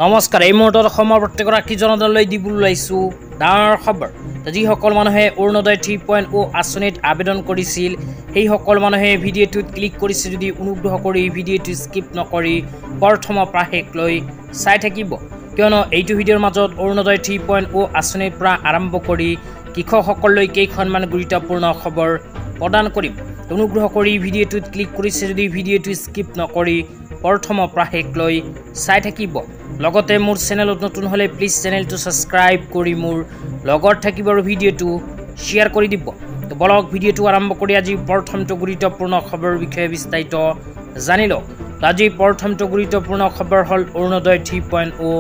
নমস্কাৰ এই মুহূৰ্তত অসমৰ প্ৰত্যেকগৰাকী জনতালৈ দিবলৈ ওলাইছোঁ ডাঙৰ খবৰ যিসকল মানুহে অৰুণোদয় 3.0 আঁচনিত আবেদন কৰিছিল সেইসকল মানুহে ভিডিঅ'টোত ক্লিক কৰিছে যদি অনুগ্ৰহ কৰি ভিডিঅ'টো স্কিপ নকৰি প্ৰথমৰ পৰা শেষলৈ চাই থাকিব কিয়নো এইটো ভিডিঅ'ৰ মাজত অৰুণোদয় 3.0 আঁচনিৰ পৰা আৰম্ভ কৰি কৃষকসকললৈ কেইখনমান গুৰুত্বপূৰ্ণ খবৰ প্ৰদান কৰিম অনুগ্ৰহ কৰি ভিডিঅ'টোত ক্লিক কৰিছে যদি ভিডিঅ'টো স্কিপ নকৰি প্ৰথমৰ পৰা শেষলৈ চাই থাকিব লগতে মোৰ চেনেলত নতুন হলে প্লিজ চেনেলটো সাবস্ক্ৰাইব কৰি মোৰ লগত থাকিব আৰু ভিডিঅ'টো শেয়াৰ কৰি দিব তো বলক ভিডিঅ'টো আৰম্ভ কৰি আজি প্ৰথমটো গুৰুত্বপূৰ্ণ খবৰৰ বিষয়ে বিস্তাৰিত জানি লওক আজি প্ৰথমটো গুৰুত্বপূৰ্ণ খবৰ হল অৰুণোদয় 3.0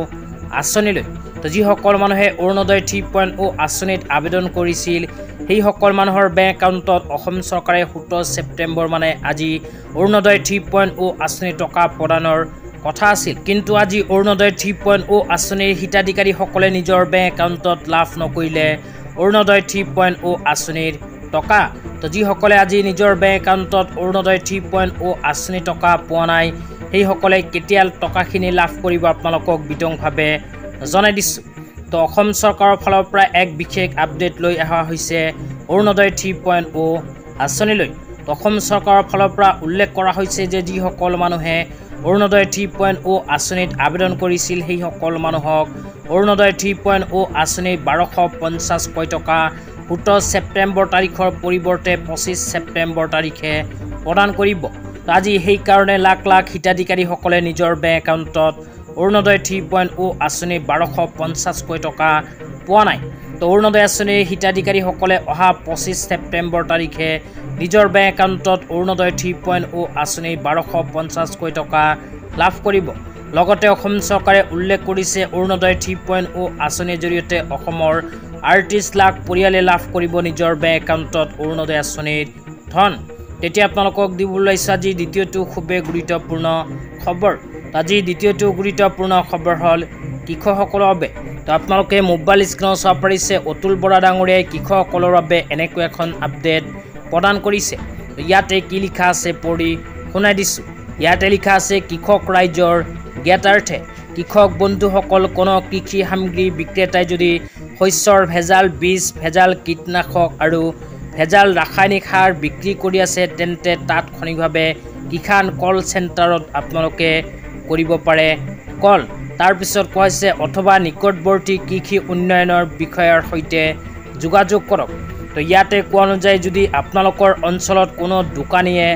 আঁচনিলৈ তো যিসকল মানুহে অৰুণোদয় 3.0 আঁচনিত আবেদন কৰিছিল সেইসকল মানুহৰ বেংক একাউণ্টত অসম চৰকাৰে 17 ছেপ্টেম্বৰ মানে আজি অৰুণোদয় 3.0 আঁচনি টকা প্ৰদানৰ কথা আছিল কিন্তু আজি অৰুণোদয় 3.0 আঁচনিৰ হিতাধিকাৰীসকলে নিজৰ বেংক একাউণ্টত লাভ নকৰিলে অৰুণোদয় 3.0 আঁচনিৰ টকা তো যিসকলে আজি নিজৰ বেংক একাউণ্টত অৰুণোদয় 3.0 আঁচনি টকা পোৱা নাই সেইসকলে কেতিয়া টকাখিনি লাভ কৰিব আপোনালোকক বিতংভাৱে জনাই দিছোঁ তো অসম চৰকাৰৰ ফালৰ পৰা এক বিশেষ আপডেট লৈ অহা হৈছে অৰুণোদয় 3.0 আঁচনিলৈ অসম চৰকাৰৰ ফালৰ পৰা উল্লেখ কৰা হৈছে যে যিসকল মানুহে অৰুণোদয় 3.0 আঁচনিত আবেদন কৰিছিল সেইসকল মানুহক অৰুণোদয় 3.0 আঁচনি 1250 টকা 17 ছেপ্টেম্বৰ তাৰিখৰ পৰিৱৰ্তে 25 ছেপ্টেম্বৰ তাৰিখে প্ৰদান কৰিব আজি সেই কাৰণে লাখ লাখ হিতাধিকাৰীসকলে নিজৰ বেংক একাউণ্টত অৰুণোদয় 3.0 আঁচনি 1250 টকা পোৱা নাই তো অৰুণোদয় আঁচনিৰ হিতাধিকাৰীসকলে অহা 25 ছেপ্টেম্বৰ তাৰিখে নিজৰ বেংক একাউণ্টত অৰুণোদয় 3.0 আঁচনি 1250 টকা লাভ কৰিব লগতে অসম চৰকাৰে উল্লেখ কৰিছে অৰুণোদয় 3.0 আঁচনিৰ জৰিয়তে অসমৰ 38 লাখ পৰিয়ালে লাভ কৰিব নিজৰ বেংক একাউণ্টত অৰুণোদয় আঁচনিৰ ধন তেতিয়া আপোনালোকক দিবলৈ ওলাইছে আজি দ্বিতীয়টো খুবেই গুৰুত্বপূৰ্ণ খবৰ আজি দ্বিতীয়টো গুৰুত্বপূৰ্ণ খবৰ হল কৃষকসকলৰ বাবে তো আপোনালোকে মোবাইল স্ক্ৰীনত চাব পাৰিছে অতুল বৰা ডাঙৰীয়াই কৃষকসকলৰ বাবে এনেকৈ এখন আপডেট প্ৰদান কৰিছে ইয়াতে কি লিখা আছে পঢ়ি শুনাই দিছোঁ ইয়াতে লিখা আছে কৃষক ৰাইজৰ জ্ঞাতাৰ্থে কৃষক বন্ধুসকল কোনো কৃষি সামগ্ৰী বিক্ৰেতাই যদি শস্যৰ ভেজাল বীজ ভেজাল কীটনাশক আৰু ভেজাল ৰাসায়নিক সাৰ বিক্ৰী কৰি আছে তেন্তে তাৎক্ষণিকভাৱে কিষাণ কল চেণ্টাৰত আপোনালোকে কৰিব পাৰে কল তাৰপিছত কোৱা হৈছে অথবা নিকটৱৰ্তী কৃষি উন্নয়নৰ বিষয়াৰ সৈতে যোগাযোগ কৰক তো ইয়াতে কোৱা অনুযায়ী যদি আপোনালোকৰ অঞ্চলত কোনো দোকানীয়ে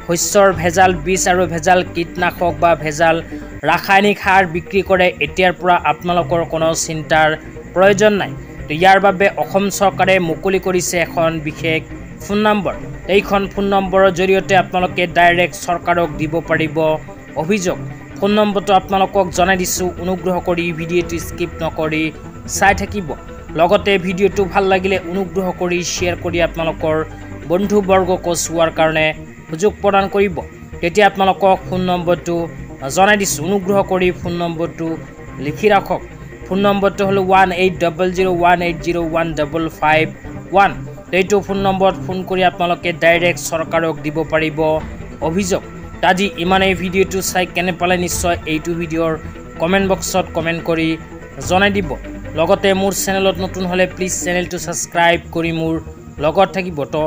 শস্যৰ ভেজাল বীজ আৰু ভেজাল কীটনাশক বা ভেজাল ৰাসায়নিক সাৰ বিক্ৰী কৰে এতিয়াৰ পৰা আপোনালোকৰ কোনো চিন্তাৰ প্ৰয়োজন নাই তো ইয়াৰ বাবে অসম চৰকাৰে মুকলি কৰিছে এখন বিশেষ ফোন নম্বৰ এইখন ফোন নম্বৰৰ জৰিয়তে আপোনালোকে ডাইৰেক্ট চৰকাৰক দিব পাৰিব অভিযোগ ফোন নম্বৰটো আপোনালোকক জনাই দিছোঁ অনুগ্ৰহ কৰি ভিডিঅ'টো স্কিপ নকৰি চাই থাকিব লগতে ভিডিঅ'টো ভাল লাগিলে অনুগ্ৰহ কৰি শ্বেয়াৰ কৰি আপোনালোকৰ বন্ধুবৰ্গক চোৱাৰ কাৰণে সুযোগ প্ৰদান কৰিব তেতিয়া আপোনালোকক ফোন নম্বৰটো জনাই দিছোঁ অনুগ্ৰহ কৰি ফোন নম্বৰটো লিখি ৰাখক ফোন নম্বৰটো হ'ল 180018015551 এইটো ফোন নম্বৰত ফোন কৰি আপোনালোকে ডাইৰেক্ট চৰকাৰক দিব পাৰিব অভিযোগ আজি ইমানেই ভিডিঅ'টো চাই কেনে পালে নিশ্চয় এইটো ভিডিঅ'ৰ কমেণ্ট বক্সত কমেণ্ট কৰি জনাই দিব লগতে মোৰ চেনেলত নতুন হলে প্লিজ চেনেলটো সাবস্ক্ৰাইব কৰি মোৰ লগত থাকিব তো